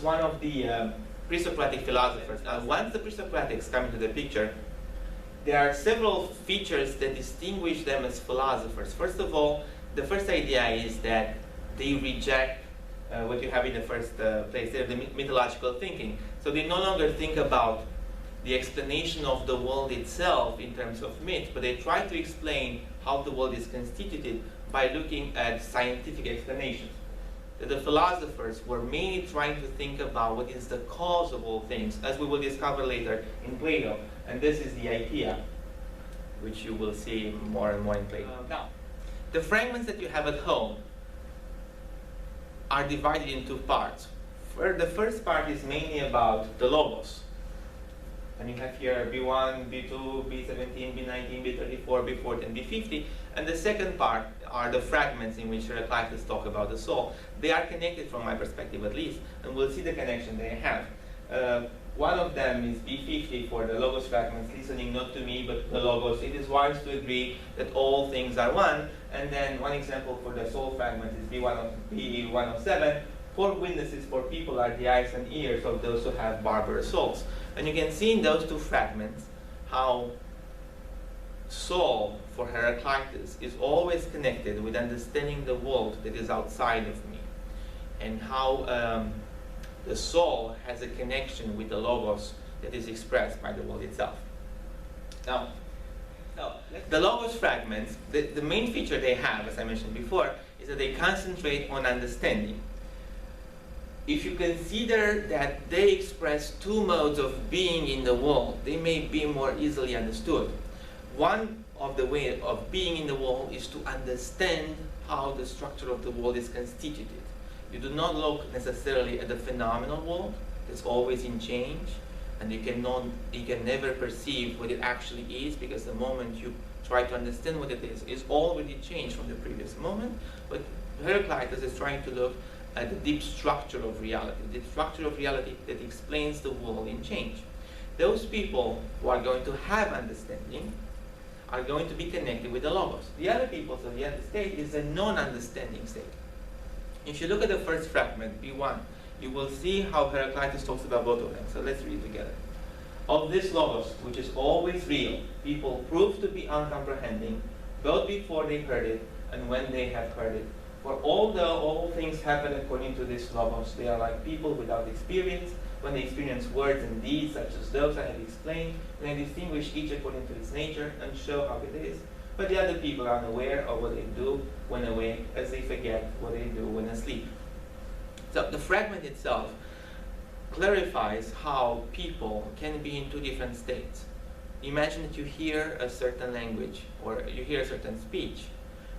one of the pre-Socratic philosophers. Once the pre-Socratics come into the picture, there are several features that distinguish them as philosophers. First of all, the first idea is that they reject what you have in the first place there, the mythological thinking. So they no longer think about the explanation of the world itself in terms of myth, but they try to explain how the world is constituted by looking at scientific explanations. The philosophers were mainly trying to think about what is the cause of all things, as we will discover later in Plato. And this is the idea, which you will see more and more in Plato. Now, the fragments that you have at home are divided into parts. The first part is mainly about the logos. And you have here B1, B2, B17, B19, B34, B40, and B50. And the second part are the fragments in which Heraclitus talk about the soul. They are connected from my perspective at least, and we'll see the connection they have. One of them is B50 for the logos fragments, listening not to me but the logos. It is wise to agree that all things are one. And then one example for the soul fragment is B107. 4 witnesses for people are the eyes and ears of those who have barbarous souls. And you can see in those 2 fragments how soul for Heraclitus is always connected with understanding the world that is outside of me, and how the soul has a connection with the logos that is expressed by the world itself. Now, the logos fragments, the main feature they have, as I mentioned before, is that they concentrate on understanding. If you consider that they express 2 modes of being in the world, they may be more easily understood. One of the way of being in the world is to understand how the structure of the world is constituted. You do not look necessarily at the phenomenal world that's always in change, and you can never perceive what it actually is, because the moment you try to understand what it is already changed from the previous moment. But Heraclitus is trying to look at the deep structure of reality, the structure of reality that explains the world in change. Those people who are going to have understanding are going to be connected with the logos. The other people, so the other state, is a non-understanding state. If you look at the first fragment, B1, you will see how Heraclitus talks about both of them. So let's read together. Of this logos, which is always real, people prove to be uncomprehending, both before they heard it and when they have heard it. For although all things happen according to this logos, they are like people without experience. When they experience words and deeds such as those I have explained, they distinguish each according to its nature and show how it is. But the other people are unaware of what they do when awake, as they forget what they do when asleep. So the fragment itself clarifies how people can be in 2 different states. Imagine that you hear a certain language, or you hear a certain speech,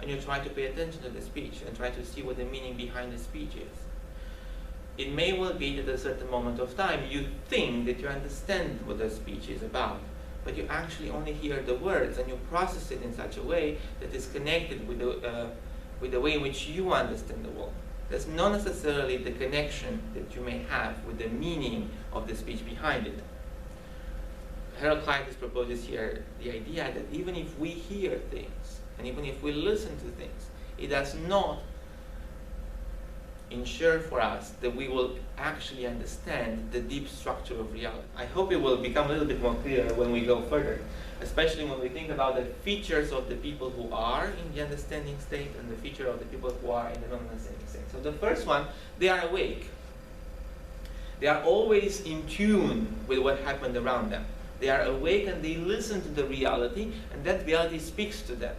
and you try to pay attention to the speech and try to see what the meaning behind the speech is. It may well be that at a certain moment of time you think that you understand what the speech is about, but you actually only hear the words, and you process it in such a way that is connected with the way in which you understand the world. That's not necessarily the connection that you may have with the meaning of the speech behind it. Heraclitus proposes here the idea that even if we hear things, and even if we listen to things, it does not ensure for us that we will actually understand the deep structure of reality. I hope it will become a little bit more clear when we go further, especially when we think about the features of the people who are in the understanding state and the feature of the people who are in the non-understanding state. So the first one, they are awake. They are always in tune with what happened around them. They are awake and they listen to the reality, and that reality speaks to them.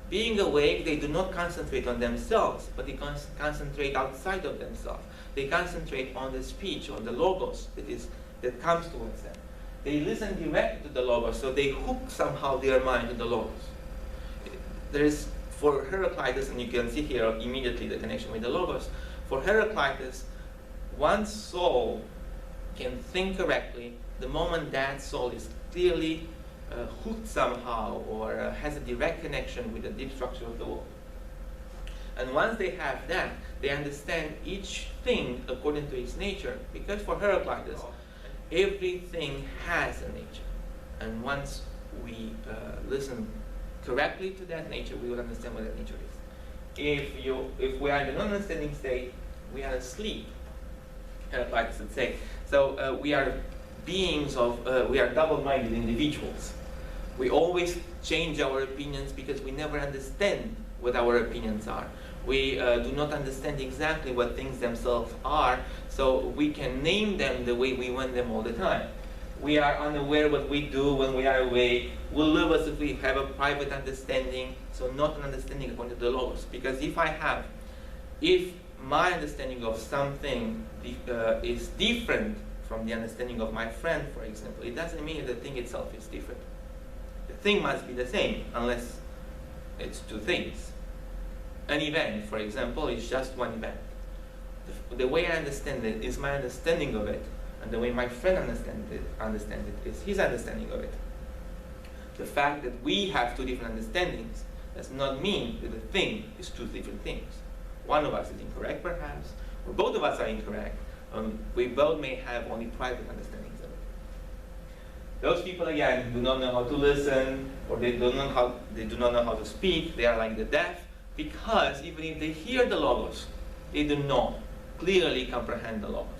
Being awake, they do not concentrate on themselves, but they concentrate outside of themselves. They concentrate on the speech, on the logos that comes towards them. They listen directly to the logos, so they hook somehow their mind to the logos. There is, for Heraclitus, and you can see here immediately the connection with the logos, for Heraclitus, one's soul can think correctly the moment that soul is clearly hooked somehow, or has a direct connection with the deep structure of the world. And once they have that, they understand each thing according to its nature, because for Heraclitus, everything has a nature. And once we listen correctly to that nature, we will understand what that nature is. If we are in the non-understanding state, we are asleep Heraclitus and Psyche. So we are beings of, we are double-minded individuals. We always change our opinions because we never understand what our opinions are. We do not understand exactly what things themselves are, so we can name them the way we want them all the time. We are unaware what we do when we are awake. We live as if we have a private understanding, so not an understanding according to the Logos. Because if my understanding of something is different from the understanding of my friend, for example, it doesn't mean that the thing itself is different. The thing must be the same, unless it's two things. An event, for example, is just one event. The way I understand it is my understanding of it, and the way my friend understands it is his understanding of it. The fact that we have two different understandings does not mean that the thing is two different things. One of us is incorrect, perhaps, or both of us are incorrect. We both may have only private understandings of it. Those people, again, do not know how to listen, or they do not know how to speak. They are like the deaf, because even if they hear the Logos, they do not clearly comprehend the Logos.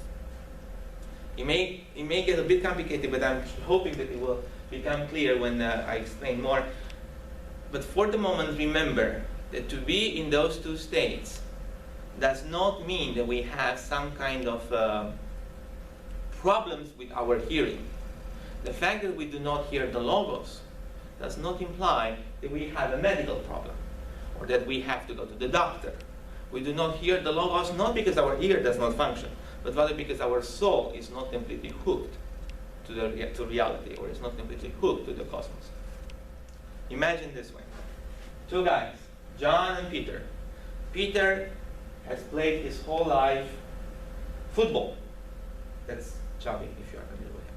It may get a bit complicated, but I'm hoping that it will become clear when I explain more. But for the moment, remember that to be in those two states does not mean that we have some kind of problems with our hearing. The fact that we do not hear the Logos does not imply that we have a medical problem or that we have to go to the doctor. We do not hear the Logos not because our ear does not function, but rather because our soul is not completely hooked to reality, or is not completely hooked to the cosmos. Imagine this way. Two guys, John and Peter. Peter has played his whole life football. That's chubby, if you are familiar with him.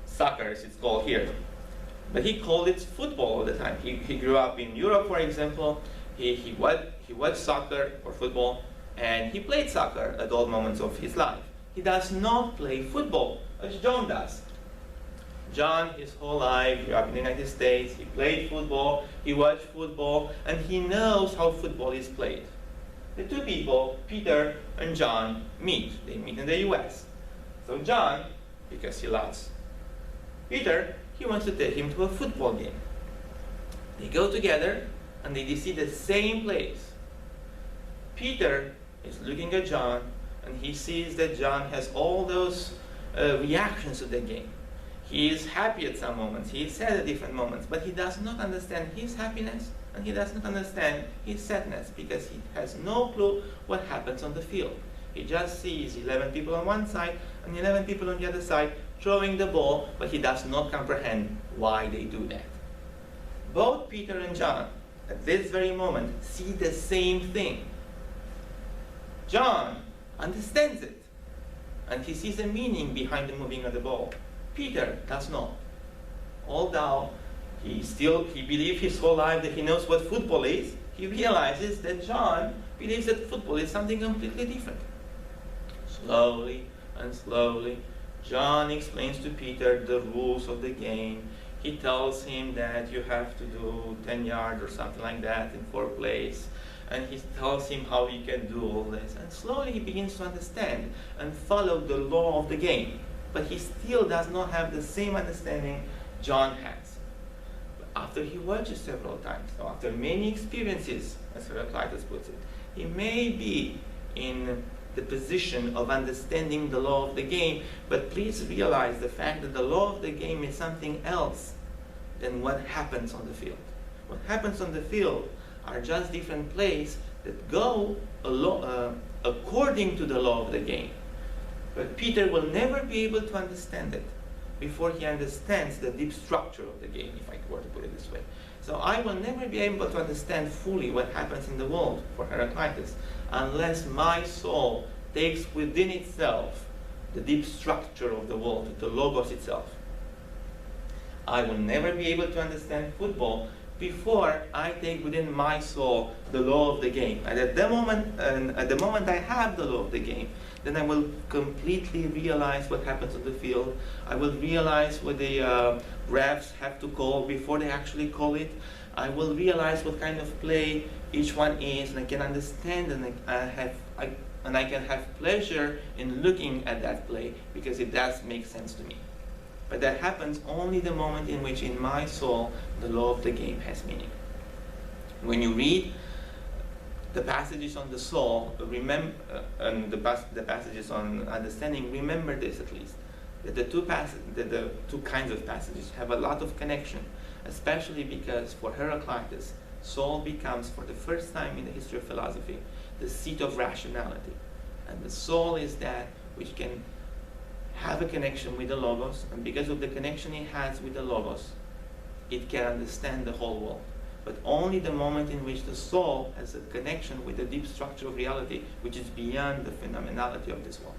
Soccer, as it's called here. But he called it football all the time. He grew up in Europe, for example. He watched soccer or football, and he played soccer at all moments of his life. He does not play football, as John does. John, his whole life, grew up in the United States. He played football, he watched football, and he knows how football is played. The two people, Peter and John, meet. They meet in the US. So John, because he loves Peter, he wants to take him to a football game. They go together, and they see the same place. Peter is looking at John, and he sees that John has all those reactions to the game. He is happy at some moments, he is sad at different moments, but he does not understand his happiness, and he does not understand his sadness, because he has no clue what happens on the field. He just sees 11 people on one side and 11 people on the other side throwing the ball, but he does not comprehend why they do that. Both Peter and John, at this very moment, see the same thing. John understands it, and he sees a meaning behind the moving of the ball. Peter does not. Although he believes his whole life that he knows what football is, he realizes that John believes that football is something completely different. Slowly and slowly, John explains to Peter the rules of the game. He tells him that you have to do 10 yards or something like that in 4 plays. And he tells him how he can do all this. And slowly he begins to understand and follow the law of the game. But he still does not have the same understanding John has. But after he watches several times, so after many experiences, as Heraclitus puts it, he may be in the position of understanding the law of the game, but please realize the fact that the law of the game is something else than what happens on the field. What happens on the field are just different plays that go according to the law of the game. But Peter will never be able to understand it before he understands the deep structure of the game, if I were to put it this way. So I will never be able to understand fully what happens in the world for Heraclitus unless my soul takes within itself the deep structure of the world, the Logos itself. I will never be able to understand football before I take within my soul the law of the game. And at the moment I have the law of the game, then I will completely realize what happens on the field. I will realize what the refs have to call before they actually call it. I will realize what kind of play each one is, and I can understand, and I and I can have pleasure in looking at that play because it does make sense to me. But that happens only the moment in which in my soul the law of the game has meaning. When you read the passages on the soul, and the passages on understanding, remember this at least, that the two kinds of passages have a lot of connection, especially because for Heraclitus, soul becomes, for the first time in the history of philosophy, the seat of rationality. And the soul is that which can have a connection with the Logos, and because of the connection it has with the Logos, it can understand the whole world. But only the moment in which the soul has a connection with the deep structure of reality, which is beyond the phenomenality of this world.